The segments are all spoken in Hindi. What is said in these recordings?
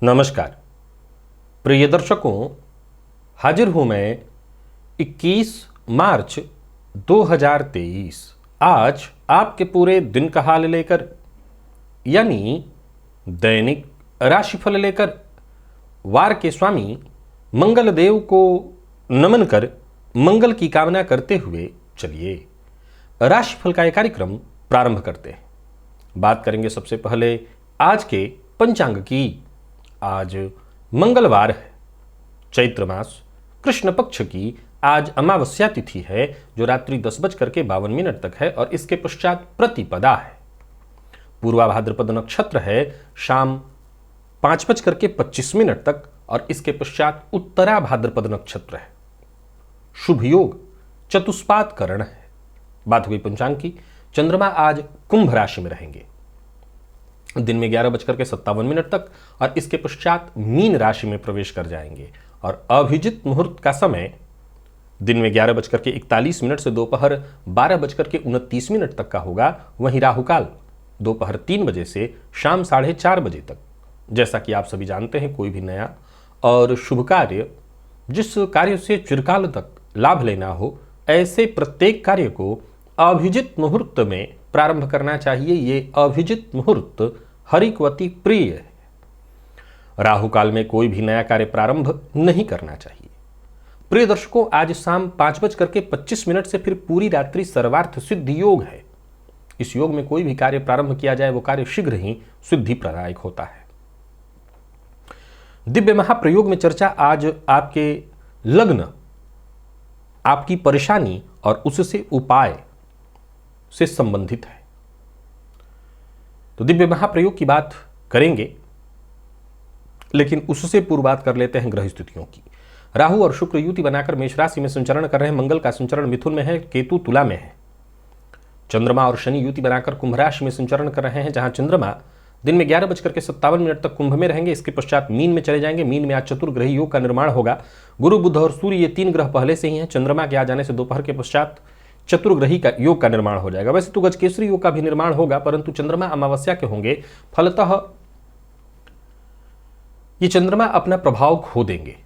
नमस्कार प्रिय दर्शकों, हाजिर हूं मैं 21 मार्च 2023 आज आपके पूरे दिन का हाल लेकर, यानी दैनिक राशिफल लेकर। वार के स्वामी मंगल देव को नमन कर मंगल की कामना करते हुए चलिए राशिफल का यह कार्यक्रम प्रारंभ करते हैं। बात करेंगे सबसे पहले आज के पंचांग की। आज मंगलवार है, चैत्र मास कृष्ण पक्ष की आज अमावस्या तिथि है जो रात्रि 10:52 तक है और इसके पश्चात प्रतिपदा है। पूर्वा भाद्रपद नक्षत्र है शाम 5:25 तक और इसके पश्चात उत्तरा भाद्रपद नक्षत्र है। शुभ योग चतुष्पाद करण है। बात हुई पंचांग की। चंद्रमा आज कुंभ राशि में रहेंगे दिन में 11:57 तक और इसके पश्चात मीन राशि में प्रवेश कर जाएंगे और अभिजित मुहूर्त का समय दिन में 11:41 से दोपहर 12:29 तक का होगा। वहीं राहुकाल दोपहर 3 बजे से शाम 4:30 बजे तक। जैसा कि आप सभी जानते हैं, कोई भी नया और शुभ कार्य जिस कार्य से चिरकाल तक लाभ लेना हो, ऐसे प्रत्येक कार्य को अभिजित मुहूर्त में प्रारंभ करना चाहिए। ये अभिजित मुहूर्त हरिकवती प्रिय है। राहु काल में कोई भी नया कार्य प्रारंभ नहीं करना चाहिए। प्रिय दर्शकों, आज शाम 5:25 से फिर पूरी रात्रि सर्वार्थ सिद्ध योग है। इस योग में कोई भी कार्य प्रारंभ किया जाए वो कार्य शीघ्र ही सिद्धि प्रदायक होता है। दिव्य महाप्रयोग में चर्चा आज आपके लग्न, आपकी परेशानी और उससे उपाय से संबंधित है। तो दिव्य महाप्रयोग की बात करेंगे, लेकिन उससे पूर्व बात कर लेते हैं ग्रह स्थितियों की। राहु और शुक्र युति बनाकर मेष राशि में संचरण कर रहे हैं। मंगल का संचरण मिथुन में है, केतु तुला में है। चंद्रमा और शनि युति बनाकर कुंभ राशि में संचरण कर रहे हैं, जहां चंद्रमा दिन में 11:57 तक कुंभ में रहेंगे। इसके पश्चात मीन में चले जाएंगे। मीन में आज चतुर्ग्रही योग का निर्माण होगा। गुरु, बुध और सूर्य ये 3 ग्रह पहले से ही हैं। चंद्रमा के आ जाने से दोपहर के पश्चात चतुर्ग्रही का योग का निर्माण हो जाएगा। वैसे तो गजकेसरी योग का भी निर्माण होगा, परंतु चंद्रमा अमावस्या के होंगे, फलतः ये चंद्रमा अपना प्रभाव खो देंगे।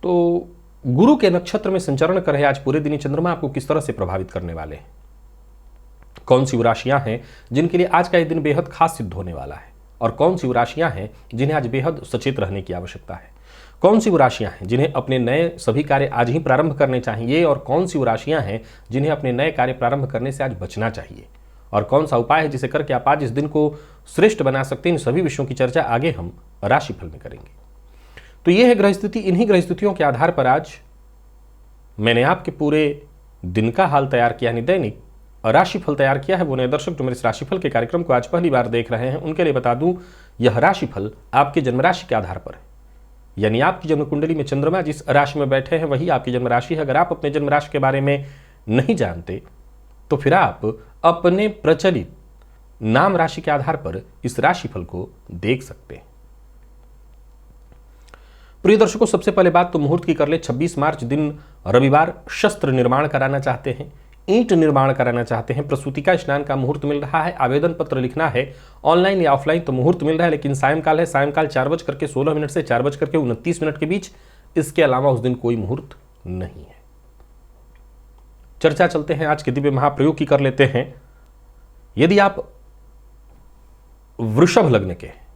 तो गुरु के नक्षत्र में संचरण कर रहे आज पूरे दिन चंद्रमा आपको किस तरह से प्रभावित करने वाले हैं, कौन सी वो राशियां हैं जिनके लिए आज का यह दिन बेहद खास सिद्ध होने वाला है, और कौन सी वो राशियां हैं जिन्हें आज बेहद सचेत रहने की आवश्यकता है, कौन सी वो राशियां हैं जिन्हें अपने नए सभी कार्य आज ही प्रारंभ करने चाहिए, और कौन सी वो राशियां हैं जिन्हें अपने नए कार्य प्रारंभ करने से आज बचना चाहिए, और कौन सा उपाय है जिसे करके आप आज इस दिन को श्रेष्ठ बना सकते हैं। इन सभी विषयों की चर्चा आगे हम राशिफल में करेंगे। तो यह है ग्रह स्थिति। इन्हीं ग्रह स्थितियों के आधार पर आज मैंने आपके पूरे दिन का हाल तैयार किया, यानी दैनिक राशिफल तैयार किया है। वो नए दर्शक जो मेरे इस राशिफल के कार्यक्रम को आज पहली बार देख रहे हैं, उनके लिए बता दूं, यह राशिफल आपके जन्म राशि के आधार पर है। यानी आपकी जन्म कुंडली में चंद्रमा जिस राशि में बैठे हैं वही आपकी जन्म राशि है। अगर आप अपने जन्म राशि के बारे में नहीं जानते तो फिर आप अपने प्रचलित नाम राशि के आधार पर इस राशिफल को देख सकते हैं। प्रिय दर्शकों, सबसे पहले बात तो मुहूर्त की कर ले। 26 मार्च दिन रविवार शस्त्र निर्माण कराना चाहते हैं, ईंट निर्माण कराना चाहते हैं, प्रसूति का स्नान का मुहूर्त मिल रहा है, आवेदन पत्र लिखना है ऑनलाइन या ऑफलाइन तो मुहूर्त मिल रहा है, लेकिन सायंकाल है। सायंकाल 4:16 से 4:29 के बीच। इसके अलावा उस दिन कोई मुहूर्त नहीं है। चर्चा चलते हैं आज के दिव्य महाप्रयोग की कर लेते हैं। यदि आप वृषभ लग्न के हैं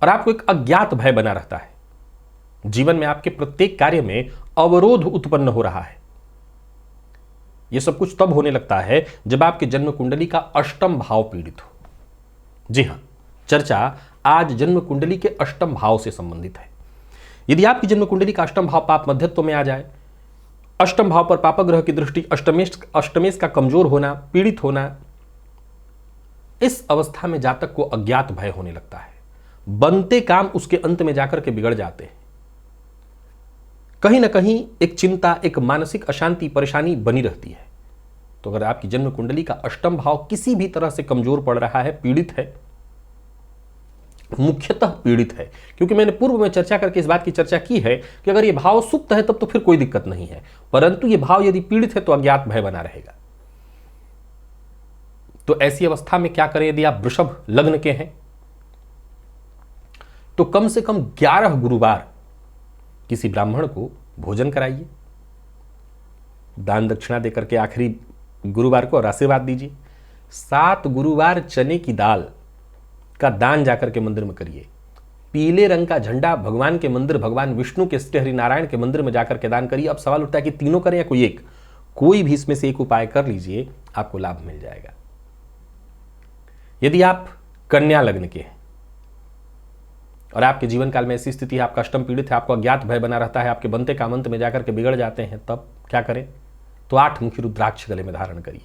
और आपको एक अज्ञात भय बना रहता है, जीवन में आपके प्रत्येक कार्य में अवरोध उत्पन्न हो रहा है, यह सब कुछ तब होने लगता है जब आपके जन्म कुंडली का अष्टम भाव पीड़ित हो। जी हां, चर्चा आज जन्म कुंडली के अष्टम भाव से संबंधित है। यदि आपकी जन्म कुंडली का अष्टम भाव पाप मध्यत्व में आ जाए, अष्टम भाव पर पाप ग्रह की दृष्टि, अष्टमेश का कमजोर होना, पीड़ित होना, इस अवस्था में जातक को अज्ञात भय होने लगता है। बनते काम उसके अंत में जाकर के बिगड़ जाते हैं। कहीं ना कहीं एक चिंता, एक मानसिक अशांति, परेशानी बनी रहती है। तो अगर आपकी जन्म कुंडली का अष्टम भाव किसी भी तरह से कमजोर पड़ रहा है, पीड़ित है, मुख्यतः पीड़ित है, क्योंकि मैंने पूर्व में चर्चा करके इस बात की चर्चा की है कि अगर यह भाव सुप्त है तब तो फिर कोई दिक्कत नहीं है, परंतु यह भाव यदि पीड़ित है तो अज्ञात भय बना रहेगा। तो ऐसी अवस्था में क्या करें? यदि आप वृषभ लग्न के हैं तो कम से कम 11 गुरुवार किसी ब्राह्मण को भोजन कराइए, दान दक्षिणा देकर के आखिरी गुरुवार को और आशीर्वाद दीजिए। 7 गुरुवार चने की दाल का दान जाकर के मंदिर में करिए। पीले रंग का झंडा भगवान के मंदिर, भगवान विष्णु के श्री हरिनारायण के मंदिर में जाकर के दान करिए। अब सवाल उठता है कि तीनों करें या कोई एक? कोई भी इसमें से एक उपाय कर लीजिए, आपको लाभ मिल जाएगा। यदि आप कन्या लग्न के हैं और आपके जीवन काल में ऐसी स्थिति है, आपका अष्टम पीड़ित है, आपको अज्ञात भय बना रहता है, आपके बनते कामंत में जाकर के बिगड़ जाते हैं, तब क्या करें? तो 8 मुखी रुद्राक्ष गले में धारण करिए।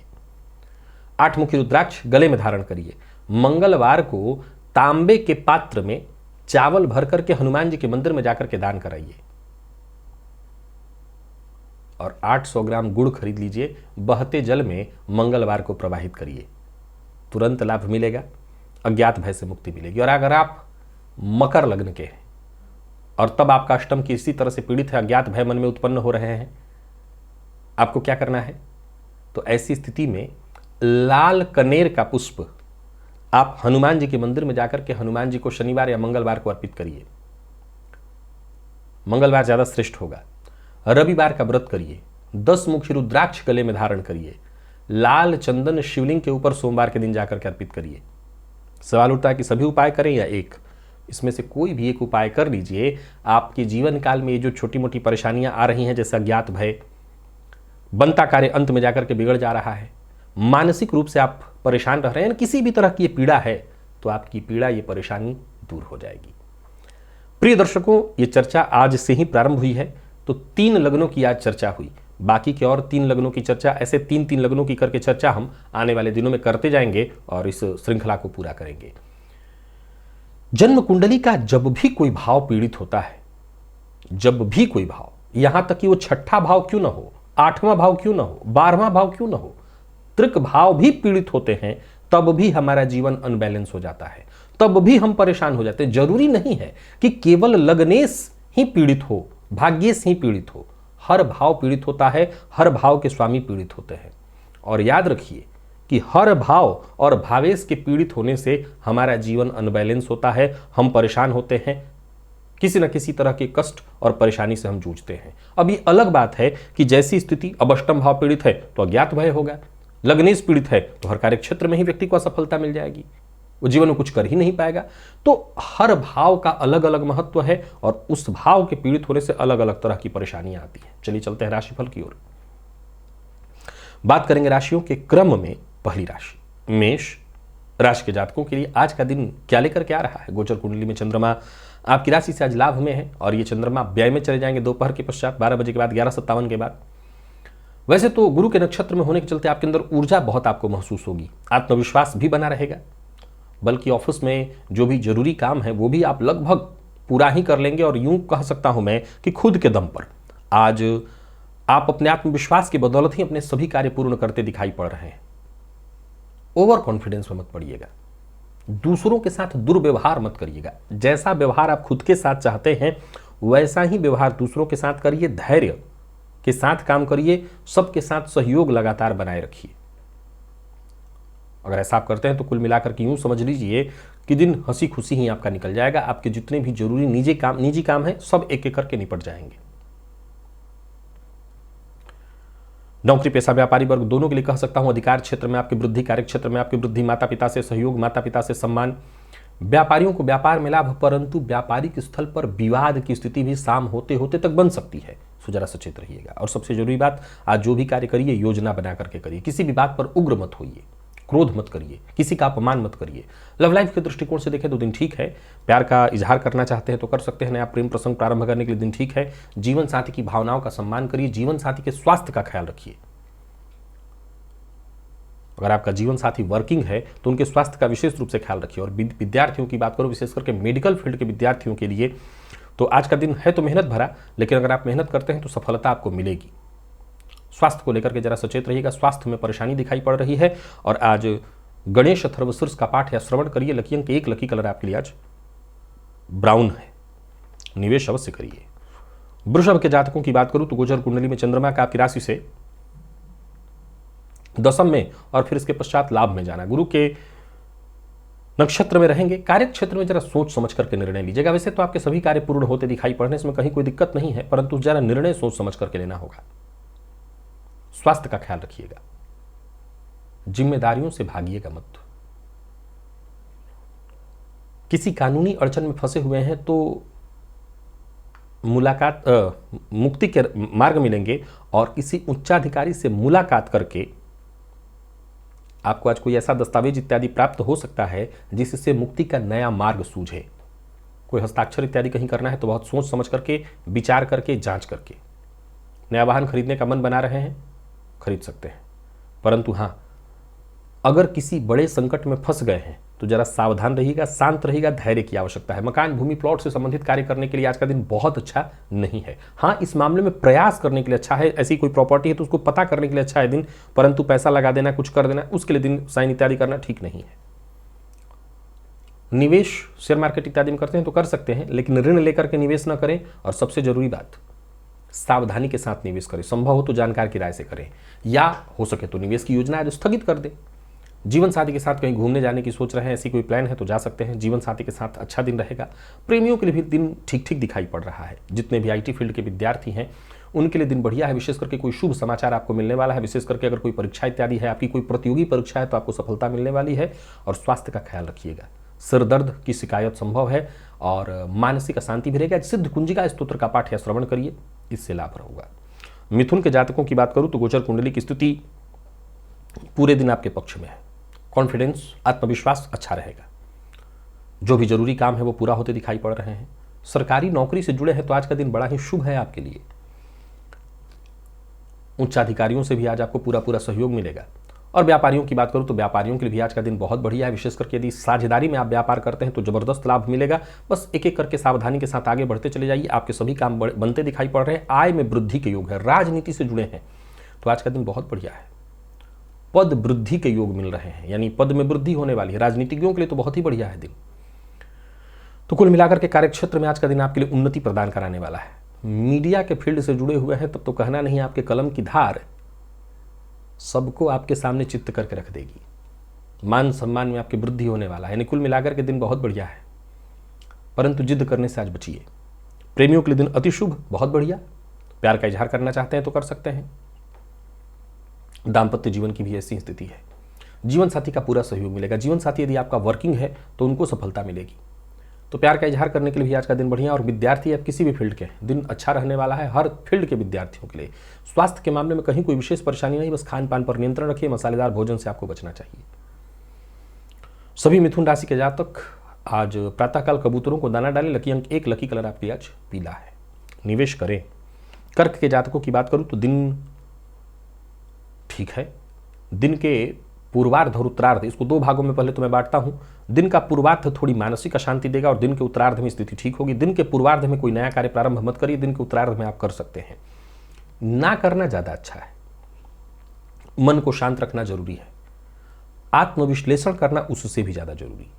8 मुखी रुद्राक्ष गले में धारण करिए। मंगलवार को तांबे के पात्र में चावल भर करके हनुमान जी के मंदिर में जाकर के दान कराइए और 800 ग्राम गुड़ खरीद लीजिए, बहते जल में मंगलवार को प्रवाहित करिए। तुरंत लाभ मिलेगा, अज्ञात भय से मुक्ति मिलेगी। और अगर आप मकर लग्न के हैं और तब आपका अष्टम की इसी तरह से पीड़ित है, अज्ञात भय मन में उत्पन्न हो रहे हैं, आपको क्या करना है? तो ऐसी स्थिति में लाल कनेर का पुष्प आप हनुमान जी के मंदिर में जाकर के हनुमान जी को शनिवार या मंगलवार को अर्पित करिए। मंगलवार ज्यादा श्रेष्ठ होगा। रविवार का व्रत करिए। 10 मुखी रुद्राक्ष गले में धारण करिए। लाल चंदन शिवलिंग के ऊपर सोमवार के दिन जाकर के अर्पित करिए। सवाल उठता है कि सभी उपाय करें या एक? इसमें से कोई भी एक उपाय कर लीजिए। आपके जीवन काल में ये जो छोटी मोटी परेशानियां आ रही हैं, जैसे अज्ञात भय, बनता कार्य अंत में जाकर के बिगड़ जा रहा है, मानसिक रूप से आप परेशान रह रहे हैं, किसी भी तरह की ये पीड़ा है, तो आपकी पीड़ा, ये परेशानी दूर हो जाएगी। प्रिय दर्शकों, ये चर्चा आज से ही प्रारंभ हुई है, तो 3 लग्नों की आज चर्चा हुई। बाकी के और 3 लग्नों की चर्चा, ऐसे 3-3 लग्नों की करके चर्चा हम आने वाले दिनों में करते जाएंगे और इस श्रृंखला को पूरा करेंगे। जन्म कुंडली का जब भी कोई भाव पीड़ित होता है, जब भी कोई भाव, यहां तक कि वो 6ठा भाव क्यों ना हो, 8वां भाव क्यों ना हो, 12वां भाव क्यों ना हो, त्रिक भाव भी पीड़ित होते हैं, तब भी हमारा जीवन अनबैलेंस हो जाता है, तब भी हम परेशान हो जाते हैं। जरूरी नहीं है कि केवल लग्नेश ही पीड़ित हो, भाग्येश ही पीड़ित हो। हर भाव पीड़ित होता है, हर भाव के स्वामी पीड़ित होते हैं। और याद रखिए कि हर भाव और भावेश के पीड़ित होने से हमारा जीवन अनबैलेंस होता है, हम परेशान होते हैं, किसी न किसी तरह के कष्ट और परेशानी से हम जूझते हैं। अब ये अलग बात है कि जैसी स्थिति, अब अष्टम भाव पीड़ित है तो अज्ञात भय होगा, लग्नेश पीड़ित है तो हर कार्य क्षेत्र में ही व्यक्ति को असफलता मिल जाएगी, वो जीवन में कुछ कर ही नहीं पाएगा। तो हर भाव का अलग अलग महत्व है और उस भाव के पीड़ित होने से अलग अलग तरह की परेशानियां आती हैं। चलिए चलते हैं राशिफल की ओर। बात करेंगे राशियों के क्रम में। पहली राशि मेष राशि के जातकों के लिए आज का दिन क्या लेकर के आ रहा है? गोचर कुंडली में चंद्रमा आपकी राशि से आज लाभ में है और ये चंद्रमा व्यय में चले जाएंगे दोपहर के पश्चात 12 बजे के बाद, 11:57 के बाद। वैसे तो गुरु के नक्षत्र में होने के चलते आपके अंदर ऊर्जा बहुत आपको महसूस होगी, आत्मविश्वास भी बना रहेगा, बल्कि ऑफिस में जो भी जरूरी काम है वो भी आप लगभग पूरा ही कर लेंगे। और यूं कह सकता हूं मैं कि खुद के दम पर आज आप अपने आत्मविश्वास की बदौलत ही अपने सभी कार्य पूर्ण करते दिखाई पड़ रहे हैं। ओवर कॉन्फिडेंस में मत पड़िएगा, दूसरों के साथ दुर्व्यवहार मत करिएगा। जैसा व्यवहार आप खुद के साथ चाहते हैं वैसा ही व्यवहार दूसरों के साथ करिए, धैर्य के साथ काम करिए, सबके साथ सहयोग लगातार बनाए रखिए। अगर ऐसा आप करते हैं तो कुल मिलाकर के यूं समझ लीजिए कि दिन हंसी खुशी ही आपका निकल जाएगा। आपके जितने भी जरूरी निजी काम है सब एक एक करके निपट जाएंगे। नौकरी पेशा व्यापारी वर्ग दोनों के लिए कह सकता हूं अधिकार क्षेत्र में आपकी वृद्धि, कार्य क्षेत्र में आपकी वृद्धि, माता पिता से सहयोग, माता पिता से सम्मान, व्यापारियों को व्यापार में लाभ, परंतु व्यापारिक स्थल पर विवाद की स्थिति भी शाम होते होते तक बन सकती है, सो जरा सचेत रहिएगा। और सबसे जरूरी बात, आज जो भी कार्य करिए योजना बना करके करिए, किसी भी बात पर उग्र मत होइए, क्रोध मत करिए, किसी का अपमान मत करिए। लव लाइफ के दृष्टिकोण से देखें तो दिन ठीक है, प्यार का इजहार करना चाहते हैं तो कर सकते हैं, नया प्रेम प्रसंग प्रारंभ करने के लिए दिन ठीक है। जीवन साथी की भावनाओं का सम्मान करिए, जीवन साथी के स्वास्थ्य का ख्याल रखिए। अगर आपका जीवन साथी वर्किंग है तो उनके स्वास्थ्य का विशेष रूप से ख्याल रखिए। और विद्यार्थियों की बात करो, विशेष करके मेडिकल फील्ड के विद्यार्थियों के लिए तो आज का दिन है तो मेहनत भरा, लेकिन अगर आप मेहनत करते हैं तो सफलता आपको मिलेगी। स्वास्थ्य को लेकर के जरा सचेत रहिएगा, स्वास्थ्य में परेशानी दिखाई पड़ रही है। और आज गणेश अथर्वशीर्ष का पाठ या श्रवण करिए। लकी अंक 1, लकी कलर आपके लिए आज ब्राउन है, निवेश अवश्य करिए। वृषभ के जातकों की बात करूं तो गोचर कुंडली में चंद्रमा का आपकी राशि से दशम में और फिर इसके पश्चात लाभ में जाना। गुरु के नक्षत्र में रहेंगे। कार्य क्षेत्र में जरा सोच समझ करके निर्णय लीजिएगा। वैसे तो आपके सभी कार्य पूर्ण होते दिखाई पड़ रहे हैं, इसमें कहीं कोई दिक्कत नहीं है, परंतु जरा निर्णय सोच समझ करके लेना होगा। स्वास्थ्य का ख्याल रखिएगा, जिम्मेदारियों से भागिएगा मत। किसी कानूनी अड़चन में फंसे हुए हैं तो मुक्ति के मार्ग मिलेंगे और किसी उच्चाधिकारी से मुलाकात करके आपको आज कोई ऐसा दस्तावेज इत्यादि प्राप्त हो सकता है जिससे मुक्ति का नया मार्ग सूझे। कोई हस्ताक्षर इत्यादि कहीं करना है तो बहुत सोच समझ करके, विचार करके, जांच करके। नया वाहन खरीदने का मन बना रहे हैं, खरीद सकते हैं, परंतु हाँ, अगर किसी बड़े संकट में फंस गए हैं तो जरा सावधान रहिएगा, शांत रहिएगा, धैर्य की आवश्यकता है। मकान, भूमि, प्लॉट से संबंधित कार्य करने के लिए आज का दिन बहुत अच्छा नहीं है। हाँ, इस मामले में प्रयास करने के लिए अच्छा है। ऐसी कोई प्रॉपर्टी है तो उसको पता करने के लिए अच्छा है दिन, परंतु पैसा लगा देना, कुछ कर देना, उसके लिए दिन साइन इत्यादि करना ठीक नहीं है। निवेश शेयर मार्केट इत्यादि में करते हैं तो कर सकते हैं, लेकिन ऋण लेकर के निवेश न करें। और सबसे जरूरी बात, सावधानी के साथ निवेश करें। संभव हो तो जानकार की राय से करें, या हो सके तो निवेश की योजना है जो स्थगित कर दें। जीवन साथी के साथ कहीं घूमने जाने की सोच रहे हैं, ऐसी कोई प्लान है तो जा सकते हैं। जीवन साथी के साथ अच्छा दिन रहेगा। प्रेमियों के लिए भी दिन ठीक ठीक दिखाई पड़ रहा है। जितने भी IT फील्ड के विद्यार्थी हैं उनके लिए दिन बढ़िया है। विशेष करके कोई शुभ समाचार आपको मिलने वाला है। विशेष करके अगर कोई परीक्षा इत्यादि है, आपकी कोई प्रतियोगी परीक्षा है तो आपको सफलता मिलने वाली है। और स्वास्थ्य का ख्याल रखिएगा। सिर दर्द की शिकायत संभव है और मानसिक अशांति भी रहेगा। सिद्ध कुंजिका स्तोत्र का पाठ या श्रवण करिए, इससे लाभ होगा। मिथुन के जातकों की बात करूं तो गोचर कुंडली की स्थिति पूरे दिन आपके पक्ष में है। कॉन्फिडेंस, आत्मविश्वास अच्छा रहेगा। जो भी जरूरी काम है वो पूरा होते दिखाई पड़ रहे हैं। सरकारी नौकरी से जुड़े हैं तो आज का दिन बड़ा ही शुभ है आपके लिए। उच्चाधिकारियों से भी आज आपको पूरा सहयोग मिलेगा। और व्यापारियों की बात करूं तो व्यापारियों के लिए भी आज का दिन बहुत बढ़िया है। विशेष करके यदि साझेदारी में आप व्यापार करते हैं तो जबरदस्त लाभ मिलेगा। बस एक एक करके सावधानी के साथ आगे बढ़ते चले जाइए। आपके सभी काम बनते दिखाई पड़ रहे हैं। आय में वृद्धि के योग है। राजनीति से जुड़े हैं तो आज का दिन बहुत बढ़िया है। पद वृद्धि के योग मिल रहे हैं, यानी पद में वृद्धि होने वाली है। राजनीतिज्ञों के लिए तो बहुत ही बढ़िया है दिन। तो कुल मिलाकर के कार्यक्षेत्र में आज का दिन आपके लिए उन्नति प्रदान कराने वाला है। मीडिया के फील्ड से जुड़े हुए हैं तब तो कहना नहीं, आपके कलम की धार सबको आपके सामने चित्त करके रख देगी। मान सम्मान में आपकी वृद्धि होने वाला है। यानी कुल मिलाकर के दिन बहुत बढ़िया है, परंतु जिद करने से आज बचिए। प्रेमियों के लिए दिन अति शुभ, बहुत बढ़िया। प्यार का इजहार करना चाहते हैं तो कर सकते हैं। दाम्पत्य जीवन की भी ऐसी स्थिति है। जीवन साथी का पूरा सहयोग मिलेगा। जीवन साथी यदि आपका वर्किंग है तो उनको सफलता मिलेगी। तो प्यार का इजहार करने के लिए भी आज का दिन बढ़िया। और विद्यार्थी आप किसी भी फील्ड के, दिन अच्छा रहने वाला है हर फील्ड के विद्यार्थियों के लिए। स्वास्थ्य के मामले में कहीं कोई विशेष परेशानी नहीं, बस खान पान पर नियंत्रण रखिए। मसालेदार भोजन से आपको बचना चाहिए। सभी मिथुन राशि के जातक आज प्रातःकाल कबूतरों को दाना डालें। लकी अंक 1, लकी कलर आपकी आज पीला है। निवेश करें। कर्क के जातकों की बात करूं तो दिन ठीक है। दिन के पूर्वार्ध और उत्तरार्ध, इसको दो भागों में पहले तो मैं बांटता हूं। दिन का पूर्वार्ध थोड़ी मानसिक अशांति देगा और दिन के उत्तरार्ध में स्थिति ठीक होगी। दिन के पूर्वार्ध में कोई नया कार्य प्रारंभ मत करिए। दिन के उत्तरार्ध में आप कर सकते हैं। ना करना ज्यादा अच्छा है। मन को शांत रखना जरूरी है। आत्मविश्लेषण करना उससे भी ज्यादा जरूरी।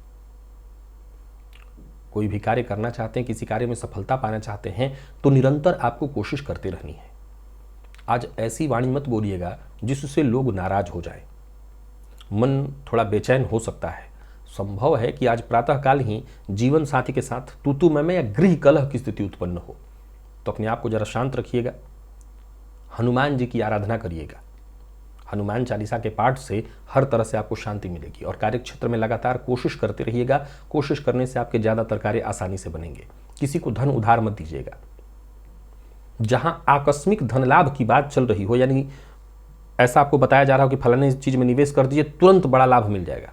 कोई भी कार्य करना चाहते हैं, किसी कार्य में सफलता पाना चाहते हैं तो निरंतर आपको कोशिश करते रहनी है। आज ऐसी वाणी मत बोलिएगा जिससे लोग नाराज हो जाए। मन थोड़ा बेचैन हो सकता है। संभव है कि आज प्रातःकाल ही जीवन साथी के साथ तू मैं या गृह कलह की स्थिति उत्पन्न हो। तो अपने आप को जरा शांत रखिएगा। हनुमान जी की आराधना करिएगा। हनुमान चालीसा के पाठ से हर तरह से आपको शांति मिलेगी। और कार्यक्षेत्र में लगातार कोशिश करते रहिएगा। कोशिश करने से आपके ज्यादातर कार्य आसानी से बनेंगे। किसी को धन उधार मत दीजिएगा। जहां आकस्मिक धन लाभ की बात चल रही हो, यानी ऐसा आपको बताया जा रहा हो कि फलाने चीज में निवेश कर दीजिए, तुरंत बड़ा लाभ मिल जाएगा,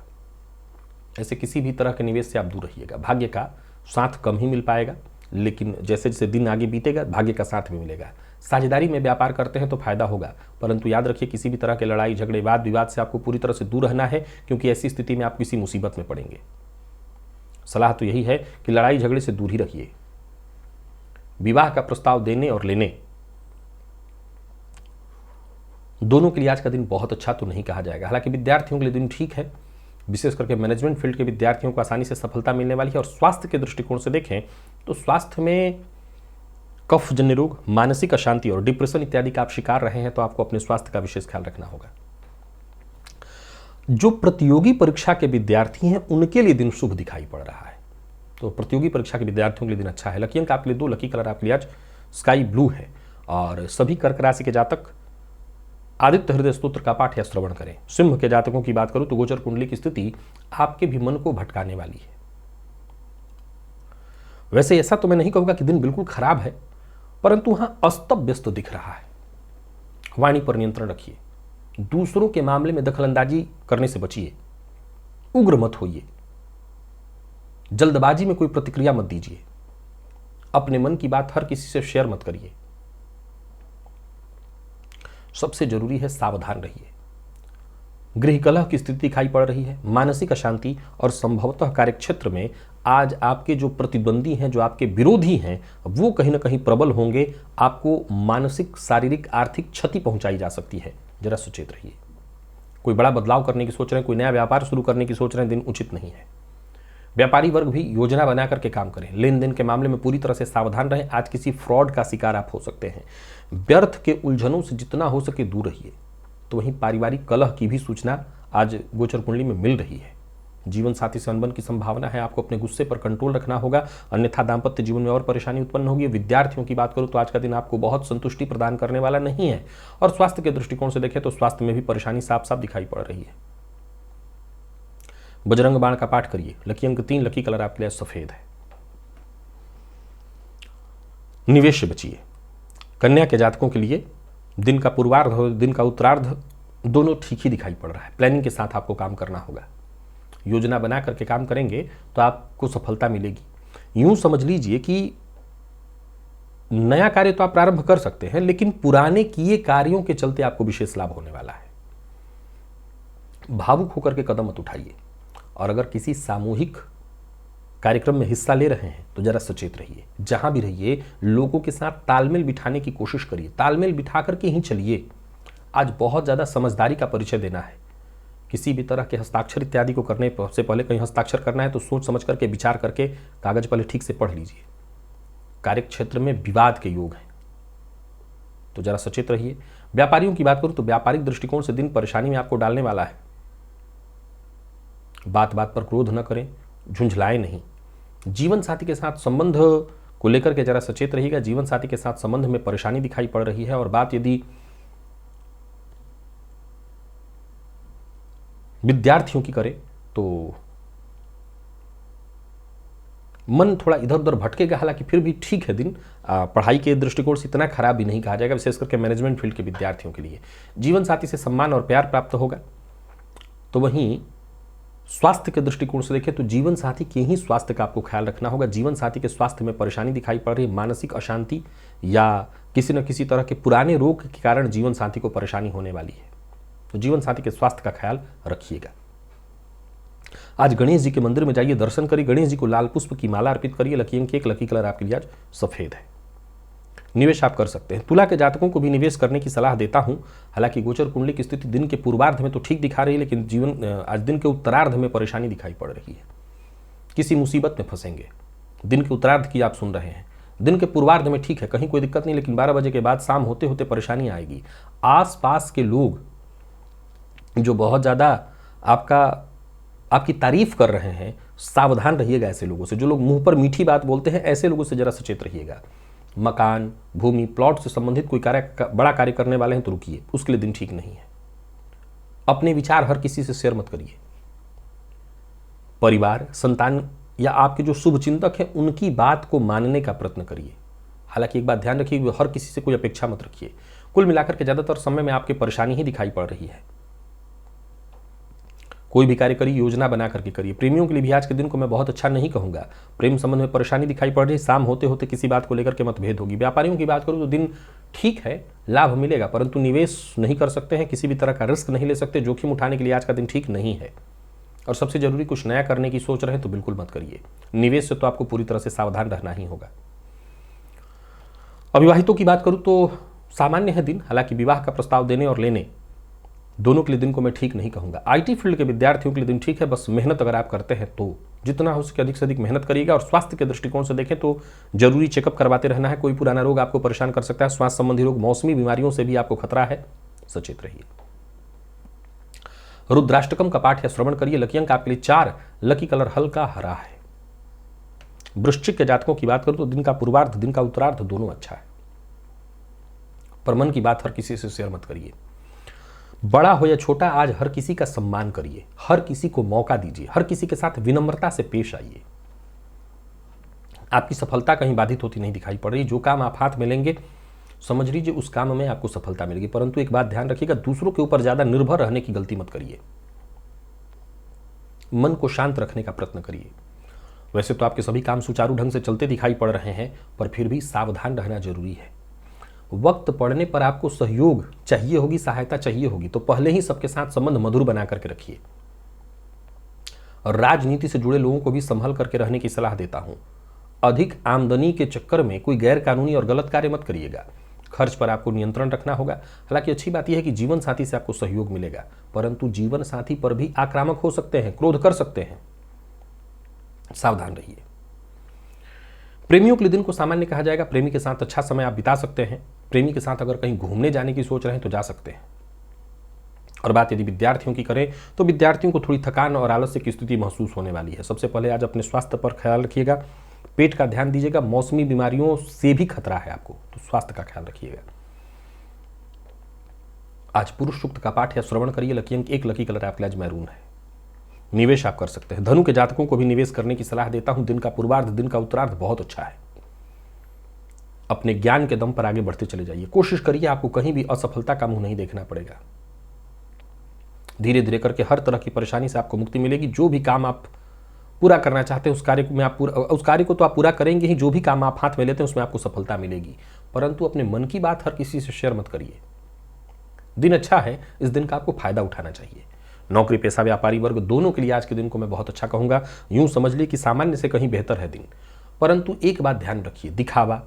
ऐसे किसी भी तरह के निवेश से आप दूर रहिएगा। भाग्य का साथ कम ही मिल पाएगा, लेकिन जैसे जैसे दिन आगे बीतेगा भाग्य का साथ भी मिलेगा। साझेदारी में व्यापार करते हैं तो फायदा होगा, परंतु याद रखिए किसी भी तरह के लड़ाई झगड़े वाद विवाद से आपको पूरी तरह से दूर रहना है, क्योंकि ऐसी स्थिति में आप किसी मुसीबत में पड़ेंगे। सलाह तो यही है कि लड़ाई झगड़े से दूर ही रखिए। विवाह का प्रस्ताव देने और लेने दोनों के लिए आज का दिन बहुत अच्छा तो नहीं कहा जाएगा। हालांकि विद्यार्थियों के लिए दिन ठीक है। विशेष करके मैनेजमेंट फील्ड के विद्यार्थियों को आसानी से सफलता मिलने वाली है। और स्वास्थ्य के दृष्टिकोण से देखें तो स्वास्थ्य में कफ जन्य रोग, मानसिक अशांति और डिप्रेशन इत्यादि का आप शिकार रहे हैं तो आपको अपने स्वास्थ्य का विशेष ख्याल रखना होगा। जो प्रतियोगी परीक्षा के विद्यार्थी हैं उनके लिए दिन शुभ दिखाई पड़ रहा है। तो प्रतियोगी परीक्षा के विद्यार्थियों के लिए दिन अच्छा है। लकी अंक आपके लिए 2, लकी कलर आपके लिए आज स्काई ब्लू है। और सभी कर्क राशि के जातक आदित्य हृदय स्तोत्र का पाठ या श्रवण करें। सिंह के जातकों की बात करूं तो गोचर कुंडली की स्थिति आपके भी मन को भटकाने वाली है। वैसे ऐसा तो मैं नहीं कहूंगा कि दिन बिल्कुल खराब है, परंतु वहां अस्त व्यस्त दिख रहा है। वाणी पर नियंत्रण रखिए, दूसरों के मामले में दखलंदाजी करने से बचिए, उग्र मत होइए, जल्दबाजी में कोई प्रतिक्रिया मत दीजिए, अपने मन की बात हर किसी से शेयर मत करिए। सबसे जरूरी है सावधान रहिए। गृह कलह की स्थिति दिखाई पड़ रही है, मानसिक अशांति और संभवतः कार्यक्षेत्र में आज आपके जो प्रतिद्वंदी हैं, जो आपके विरोधी हैं, वो कहीं ना कहीं प्रबल होंगे। आपको मानसिक, शारीरिक, आर्थिक क्षति पहुंचाई जा सकती है, जरा सचेत रहिए। कोई बड़ा बदलाव करने की सोच रहे हैं, कोई नया व्यापार शुरू करने की सोच रहे हैं, दिन उचित नहीं है। व्यापारी वर्ग भी योजना बना करके काम करें। लेन देन के मामले में पूरी तरह से सावधान रहें। आज किसी फ्रॉड का शिकार आप हो सकते हैं। व्यर्थ के उलझनों से जितना हो सके दूर रहिए। तो वहीं पारिवारिक कलह की भी सूचना आज गोचर कुंडली में मिल रही है। जीवन साथी से अनबन की संभावना है। आपको अपने गुस्से पर कंट्रोल रखना होगा, अन्यथा दाम्पत्य जीवन में और परेशानी उत्पन्न होगी। विद्यार्थियों की बात करूं तो आज का दिन आपको बहुत संतुष्टि प्रदान करने वाला नहीं है। और स्वास्थ्य के दृष्टिकोण से देखें तो स्वास्थ्य में भी परेशानी साफ साफ दिखाई पड़ रही है। बजरंग बाण का पाठ करिए। लकी अंक 3, लकी कलर आपके लिए सफेद है। निवेश से बचिए। कन्या के जातकों के लिए दिन का पूर्वार्ध और दिन का उत्तरार्ध दोनों ठीक ही दिखाई पड़ रहा है। प्लानिंग के साथ आपको काम करना होगा। योजना बना करके काम करेंगे तो आपको सफलता मिलेगी। यूं समझ लीजिए कि नया कार्य तो आप प्रारंभ कर सकते हैं, लेकिन पुराने किए कार्यों के चलते आपको विशेष लाभ होने वाला है। भावुक होकर के कदम मत उठाइए। और अगर किसी सामूहिक कार्यक्रम में हिस्सा ले रहे हैं तो जरा सचेत रहिए। जहां भी रहिए लोगों के साथ तालमेल बिठाने की कोशिश करिए। तालमेल बिठा करके ही चलिए। आज बहुत ज्यादा समझदारी का परिचय देना है। किसी भी तरह के हस्ताक्षर इत्यादि को करने से पहले, कहीं हस्ताक्षर करना है तो सोच समझ करके, विचार करके कागज पहले ठीक से पढ़ लीजिए। कार्यक्षेत्र में विवाद के योग हैं, तो जरा सचेत रहिए। व्यापारियों की बात करूं तो व्यापारिक दृष्टिकोण से दिन परेशानी में आपको डालने वाला है। बात बात पर क्रोध न करें, झुंझलाएं नहीं। जीवन साथी के साथ संबंध को लेकर के जरा सचेत रहिएगा। जीवन साथी के साथ संबंध में परेशानी दिखाई पड़ रही है। और बात यदि विद्यार्थियों की करें तो मन थोड़ा इधर उधर भटकेगा। हालांकि फिर भी ठीक है दिन। पढ़ाई के दृष्टिकोण से इतना खराब भी नहीं कहा जाएगा, विशेष करके मैनेजमेंट फील्ड के विद्यार्थियों के लिए। जीवन साथी से सम्मान और प्यार प्राप्त होगा। तो वहीं स्वास्थ्य के दृष्टिकोण से देखें तो जीवन साथी के ही स्वास्थ्य का आपको ख्याल रखना होगा। जीवन साथी के स्वास्थ्य में परेशानी दिखाई पड़ रही है। मानसिक अशांति या किसी न किसी तरह के पुराने रोग के कारण जीवन साथी को परेशानी होने वाली है। तो जीवन साथी के स्वास्थ्य का ख्याल रखिएगा। आज गणेश जी के मंदिर में जाइए, दर्शन करिए। गणेश जी को लाल पुष्प की माला अर्पित करिए। लकी अंक 1, लकी कलर आपके लिए आज सफेद है। निवेश आप कर सकते हैं। तुला के जातकों को भी निवेश करने की सलाह देता हूं। हालांकि गोचर कुंडली की स्थिति दिन के पूर्वार्ध में तो ठीक दिखा रही है, लेकिन जीवन आज दिन के उत्तरार्ध में परेशानी दिखाई पड़ रही है। किसी मुसीबत में फंसेंगे। दिन के उत्तरार्ध की आप सुन रहे हैं। दिन के पूर्वार्ध में ठीक है, कहीं कोई दिक्कत नहीं, लेकिन 12 बजे के बाद शाम होते होते परेशानी आएगी। आसपास के लोग जो बहुत ज्यादा आपकी तारीफ कर रहे हैं, सावधान रहिएगा ऐसे लोगों से। जो लोग मुंह पर मीठी बात बोलते हैं, ऐसे लोगों से जरा सचेत रहिएगा। मकान, भूमि, प्लॉट से संबंधित कोई बड़ा कार्य करने वाले हैं तो रुकिए, उसके लिए दिन ठीक नहीं है। अपने विचार हर किसी से शेयर मत करिए। परिवार, संतान या आपके जो शुभ चिंतक हैं उनकी बात को मानने का प्रयत्न करिए। हालांकि एक बात ध्यान रखिए, हर किसी से कोई अपेक्षा मत रखिए। कुल मिलाकर के ज्यादातर समय में आपकी परेशानी ही दिखाई पड़ रही है। कोई भी कार्य करिए, योजना बना करके करिए। प्रेमियों के लिए भी आज के दिन को मैं बहुत अच्छा नहीं कहूंगा। प्रेम संबंध में परेशानी दिखाई पड़ रही है। शाम होते होते किसी बात को लेकर के मतभेद होगी। व्यापारियों की बात करूं तो दिन ठीक है, लाभ मिलेगा, परंतु निवेश नहीं कर सकते हैं। किसी भी तरह का रिस्क नहीं ले सकते। जोखिम उठाने के लिए आज का दिन ठीक नहीं है। और सबसे जरूरी, कुछ नया करने की सोच रहे हैं तो बिल्कुल मत करिए। निवेश से तो आपको पूरी तरह से सावधान रहना ही होगा। अविवाहितों की बात करूं तो सामान्य है दिन। हालांकि विवाह का प्रस्ताव देने और लेने दोनों के लिए दिन को मैं ठीक नहीं कहूंगा। आईटी फील्ड के विद्यार्थियों के लिए दिन ठीक है। बस मेहनत अगर आप करते हैं तो जितना हो सके अधिक से अधिक मेहनत करिएगा। और स्वास्थ्य के दृष्टिकोण से देखें तो जरूरी चेकअप करवाते रहना है। कोई पुराना रोग आपको परेशान कर सकता है। स्वास्थ्य संबंधी रोग, मौसमी बीमारियों से भी आपको खतरा है, सचेत रहिए। रुद्राष्टकम का पाठ या श्रवण करिए। लकी अंक आपके लिए 4, लकी कलर हल्का हरा है। वृश्चिक के जातकों की बात करूं तो दिन का पूर्वार्ध, दिन का उत्तरार्ध दोनों अच्छा है, पर मन की बात हर किसी से शेयर मत करिए। बड़ा हो या छोटा, आज हर किसी का सम्मान करिए, हर किसी को मौका दीजिए, हर किसी के साथ विनम्रता से पेश आइए। आपकी सफलता कहीं बाधित होती नहीं दिखाई पड़ रही। जो काम आप हाथ में लेंगे समझ लीजिए उस काम में आपको सफलता मिलेगी, परंतु एक बात ध्यान रखिएगा, दूसरों के ऊपर ज्यादा निर्भर रहने की गलती मत करिए। मन को शांत रखने का प्रयत्न करिए। वैसे तो आपके सभी काम सुचारू ढंग से चलते दिखाई पड़ रहे हैं, पर फिर भी सावधान रहना जरूरी है। वक्त पड़ने पर आपको सहयोग चाहिए होगी, सहायता चाहिए होगी, तो पहले ही सबके साथ संबंध मधुर बना करके रखिए। और राजनीति से जुड़े लोगों को भी संभल करके रहने की सलाह देता हूं। अधिक आमदनी के चक्कर में कोई गैर कानूनी और गलत कार्य मत करिएगा। खर्च पर आपको नियंत्रण रखना होगा। हालांकि अच्छी बात यह है कि जीवन साथी से आपको सहयोग मिलेगा, परंतु जीवन साथी पर भी आक्रामक हो सकते हैं, क्रोध कर सकते हैं, सावधान रहिए। प्रेमियों के लिए दिन को सामान्य कहा जाएगा। प्रेमी के साथ अच्छा समय आप बिता सकते हैं। प्रेमी के साथ अगर कहीं घूमने जाने की सोच रहे हैं तो जा सकते हैं। और बात यदि विद्यार्थियों की करें तो विद्यार्थियों को थोड़ी थकान और आलस्य की स्थिति महसूस होने वाली है। सबसे पहले आज अपने स्वास्थ्य पर ख्याल रखिएगा, पेट का ध्यान दीजिएगा। मौसमी बीमारियों से भी खतरा है आपको, तो स्वास्थ्य का ख्याल रखिएगा। आज पुरुष सूक्त का पाठ या श्रवण करिए। लकी अंक 1, लकी कलर आपके आज मैरून है। निवेश आप कर सकते हैं। धनु के जातकों को भी निवेश करने की सलाह देता हूं। दिन का पूर्वार्ध, दिन का उत्तरार्ध बहुत अच्छा है। अपने ज्ञान के दम पर आगे बढ़ते चले जाइए। कोशिश करिए आपको कहीं भी असफलता का मुंह नहीं देखना पड़ेगा। धीरे धीरे करके हर तरह की परेशानी से आपको मुक्ति मिलेगी। जो भी काम आप पूरा करना चाहते हैं उस कार्य को तो आप पूरा करेंगे ही। जो भी काम आप हाथ में लेते हैं उसमें आपको सफलता मिलेगी, परंतु अपने मन की बात हर किसी से शेयर मत करिए। दिन अच्छा है, इस दिन का आपको फायदा उठाना चाहिए। नौकरी पेशा व्यापारी वर्ग दोनों के लिए आज के दिन को मैं बहुत अच्छा कहूंगा। यूं समझ लीजिए कि सामान्य से कहीं बेहतर है दिन, परंतु एक बात ध्यान रखिए, दिखावा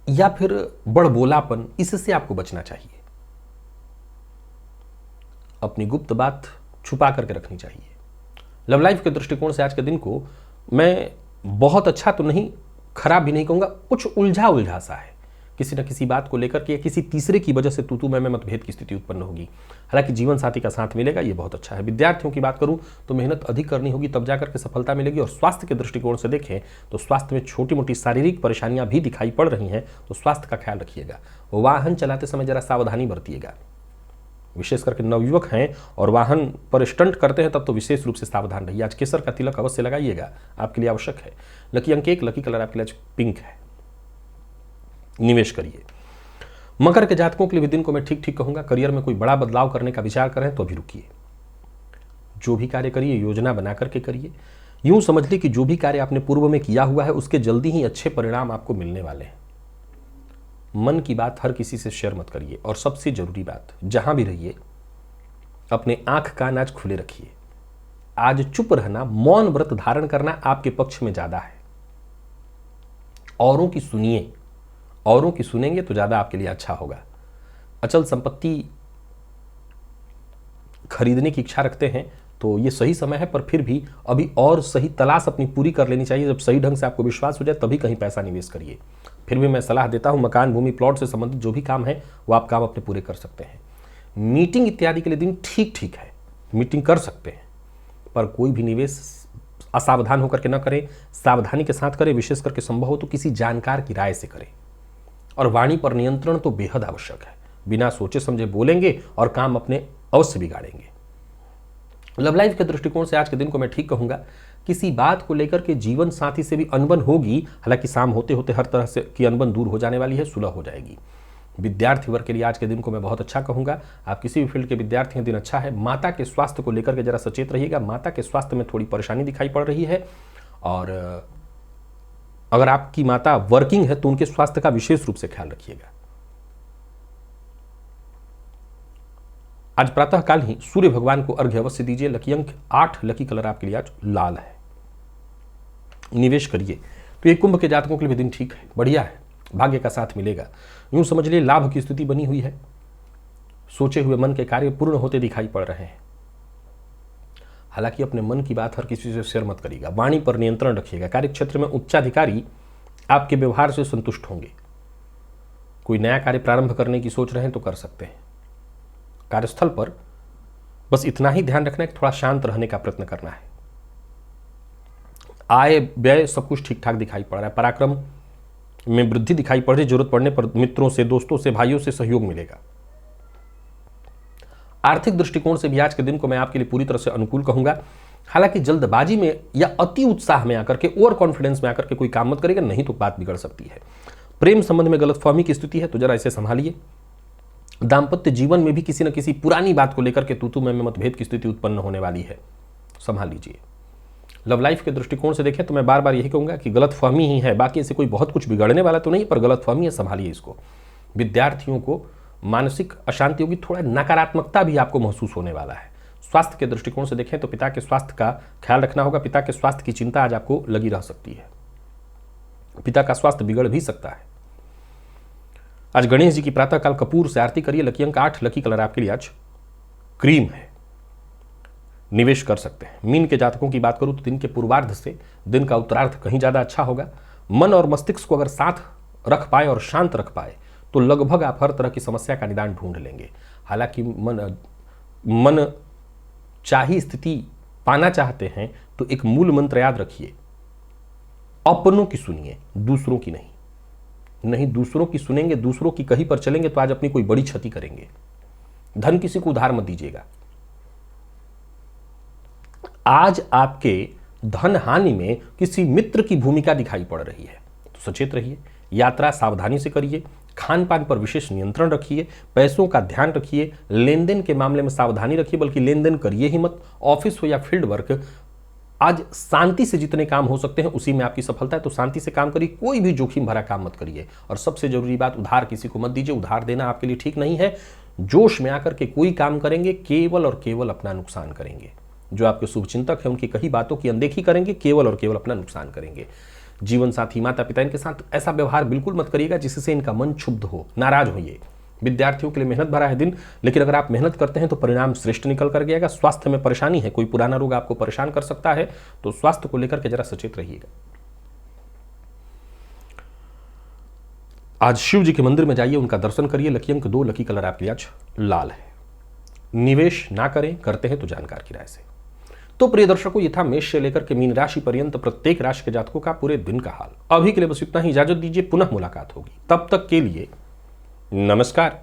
या फिर बड़बोलापन, इससे आपको बचना चाहिए। अपनी गुप्त बात छुपा करके रखनी चाहिए। लव लाइफ के दृष्टिकोण से आज के दिन को मैं बहुत अच्छा तो नहीं, खराब भी नहीं कहूंगा, कुछ उलझा उलझा सा है। किसी न किसी बात को लेकर के किसी तीसरे की वजह से तू मैं मतभेद की स्थिति उत्पन्न होगी। हालांकि जीवन साथी का साथ मिलेगा, ये बहुत अच्छा है। विद्यार्थियों की बात करूं तो मेहनत अधिक करनी होगी, तब जाकर के सफलता मिलेगी। और स्वास्थ्य के दृष्टिकोण से देखें तो स्वास्थ्य में छोटी मोटी शारीरिक परेशानियां भी दिखाई पड़ रही हैं, तो स्वास्थ्य का ख्याल रखिएगा। वाहन चलाते समय जरा सावधानी बरतिएगा। विशेष करके नवयुवक हैं और वाहन पर स्टंट करते हैं तब तो विशेष रूप से सावधान रहिए। आज केसर का तिलक अवश्य लगाइएगा, आपके लिए आवश्यक है। लकी अंक 1, लकी कलर आपके लिए आज पिंक है। निवेश करिए। मकर के जातकों के लिए भी दिन को मैं ठीक ठीक कहूंगा। करियर में कोई बड़ा बदलाव करने का विचार करें तो अभी रुकिए। जो भी कार्य करिए योजना बना करके करिए। यूं समझ लीजिए कि जो भी कार्य आपने पूर्व में किया हुआ है उसके जल्दी ही अच्छे परिणाम आपको मिलने वाले हैं। मन की बात हर किसी से शेयर मत करिए। और सबसे जरूरी बात, जहां भी रहिए अपने आंख कान आज खुले रखिए। आज चुप रहना, मौन व्रत धारण करना आपके पक्ष में ज्यादा है। औरों की सुनिए, औरों की सुनेंगे तो ज्यादा आपके लिए अच्छा होगा। अचल संपत्ति खरीदने की इच्छा रखते हैं तो ये सही समय है, पर फिर भी अभी और सही तलाश अपनी पूरी कर लेनी चाहिए। जब सही ढंग से आपको विश्वास हो जाए तभी कहीं पैसा निवेश करिए। फिर भी मैं सलाह देता हूं, मकान भूमि प्लॉट से संबंधित जो भी काम है वो आप काम अपने पूरे कर सकते हैं। मीटिंग इत्यादि के लिए दिन ठीक ठीक है, मीटिंग कर सकते हैं, पर कोई भी निवेश असावधान होकर के न करें, सावधानी के साथ करें। विशेष करके संभव हो तो किसी जानकार की राय से करें। और वाणी पर नियंत्रण तो बेहद आवश्यक है। बिना सोचे समझे बोलेंगे और काम अपने अवश्य बिगाड़ेंगे। लव लाइफ के दृष्टिकोण से आज के दिन को मैं ठीक कहूंगा। किसी बात को लेकर के जीवन साथी से भी अनबन होगी, हालांकि शाम होते होते हर तरह से की अनबन दूर हो जाने वाली है, सुलह हो जाएगी। विद्यार्थी वर्ग के लिए आज के दिन को मैं बहुत अच्छा कहूंगा। आप किसी भी फील्ड के विद्यार्थी हैं, दिन अच्छा है। माता के स्वास्थ्य को लेकर के जरा सचेत रहिएगा। माता के स्वास्थ्य में थोड़ी परेशानी दिखाई पड़ रही है, और अगर आपकी माता वर्किंग है तो उनके स्वास्थ्य का विशेष रूप से ख्याल रखिएगा। आज प्रातः काल ही सूर्य भगवान को अर्घ्य अवश्य दीजिए। लकी अंक 8, लकी कलर आपके लिए आज लाल है। निवेश करिए। तो ये कुंभ के जातकों के लिए भी दिन ठीक है, बढ़िया है, भाग्य का साथ मिलेगा। यूं समझ लिए लाभ की स्थिति बनी हुई है। सोचे हुए मन के कार्य पूर्ण होते दिखाई पड़ रहे हैं। हालांकि अपने मन की बात हर किसी से शेयर मत करिएगा। वाणी पर नियंत्रण रखिएगा। कार्य क्षेत्र में उच्चाधिकारी आपके व्यवहार से संतुष्ट होंगे। कोई नया कार्य प्रारंभ करने की सोच रहे हैं तो कर सकते हैं। कार्यस्थल पर बस इतना ही ध्यान रखना है कि थोड़ा शांत रहने का प्रयत्न करना है। आय व्यय सब कुछ ठीक ठाक दिखाई पड़ रहा है। पराक्रम में वृद्धि दिखाई पड़ रही है। जरूरत पड़ने पर मित्रों से, दोस्तों से, भाइयों से सहयोग मिलेगा। आर्थिक दृष्टिकोण से भी आज के दिन को मैं आपके लिए पूरी तरह से अनुकूल कहूंगा। हालांकि जल्दबाजी में या अति उत्साह में आकर के, ओवर कॉन्फिडेंस में आकर के कोई काम मत करेगा, नहीं तो बात बिगड़ सकती है। प्रेम संबंध में गलतफहमी की स्थिति है तो जरा इसे संभालिए। दाम्पत्य जीवन में भी किसी न किसी पुरानी बात को लेकर के तू मैं मतभेद की स्थिति उत्पन्न होने वाली है, संभाल लीजिए। लव लाइफ के दृष्टिकोण से देखें तो मैं बार बार यही कहूंगा कि गलतफहमी ही है, बाकी ऐसे कोई बहुत कुछ बिगड़ने वाला तो नहीं, पर गलतफहमी है, संभालिए इसको। विद्यार्थियों को मानसिक अशांति होगी, थोड़ा नकारात्मकता भी आपको महसूस होने वाला है। स्वास्थ्य के दृष्टिकोण से देखें तो पिता के स्वास्थ्य का ख्याल रखना होगा। पिता के स्वास्थ्य की चिंता आज आपको लगी रह सकती है। पिता का स्वास्थ्य बिगड़ भी सकता है। आज गणेश जी की प्रातःकाल कपूर से आरती करिए। लकी अंक 8, लकी कलर आपके लिए आज क्रीम है। निवेश कर सकते हैं। मीन के जातकों की बात करूं तो दिन के पूर्वार्ध से दिन का उत्तरार्ध कहीं ज्यादा अच्छा होगा। मन और मस्तिष्क को अगर साथ रख पाए और शांत रख पाए तो लगभग आप हर तरह की समस्या का निदान ढूंढ लेंगे। हालांकि मन चाही स्थिति पाना चाहते हैं तो एक मूल मंत्र याद रखिए, अपनों की सुनिए, दूसरों की नहीं। दूसरों की सुनेंगे, दूसरों की कहीं पर चलेंगे तो आज अपनी कोई बड़ी क्षति करेंगे। धन किसी को उधार मत दीजिएगा। आज आपके धन हानि में किसी मित्र की भूमिका दिखाई पड़ रही है तो सचेत रहिए। यात्रा सावधानी से करिए। खान पान पर विशेष नियंत्रण रखिए। पैसों का ध्यान रखिए। लेन देन के मामले में सावधानी रखिए, बल्कि लेन देन करिए ही मत। ऑफिस हो या फील्ड वर्क, आज शांति से जितने काम हो सकते हैं उसी में आपकी सफलता है, तो शांति से काम करिए। कोई भी जोखिम भरा काम मत करिए। और सबसे जरूरी बात, उधार किसी को मत दीजिए। उधार देना आपके लिए ठीक नहीं है। जोश में आकर के कोई काम करेंगे, केवल और केवल अपना नुकसान करेंगे। जो आपके शुभचिंतक हैं उनकी कई बातों की अनदेखी करेंगे, केवल और केवल अपना नुकसान करेंगे। जीवन साथी, माता पिता, इनके साथ ऐसा व्यवहार बिल्कुल मत करिएगा जिससे इनका मन क्षुब्ध हो, नाराज होइए। विद्यार्थियों के लिए मेहनत भरा है दिन, लेकिन अगर आप मेहनत करते हैं तो परिणाम श्रेष्ठ निकल कर गएगा। स्वास्थ्य में परेशानी है, कोई पुराना रोग आपको परेशान कर सकता है, तो स्वास्थ्य को लेकर के जरा सचेत रहिएगा। आज शिव जी के मंदिर में जाइए, उनका दर्शन करिए। लकी अंक 2, लकी कलर आपके लिए आज लाल है। निवेश ना करें, करते हैं तो जानकार की राय से। तो प्रिय दर्शकों, ये था मेष से लेकर के मीन राशि पर्यंत प्रत्येक राशि के जातकों का पूरे दिन का हाल। अभी के लिए बस इतना ही, इजाजत दीजिए, पुनः मुलाकात होगी। तब तक के लिए नमस्कार।